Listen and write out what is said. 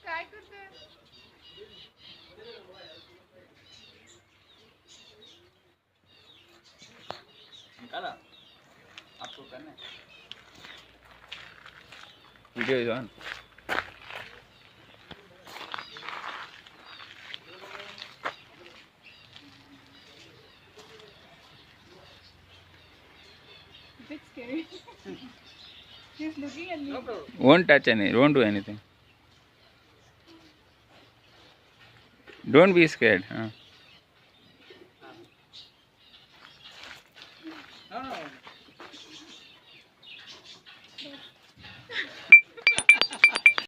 काय करते? निकाला आपको करना है video is on Bit scary. She's looking at me. no problem won't touch any won't do anything don't be scared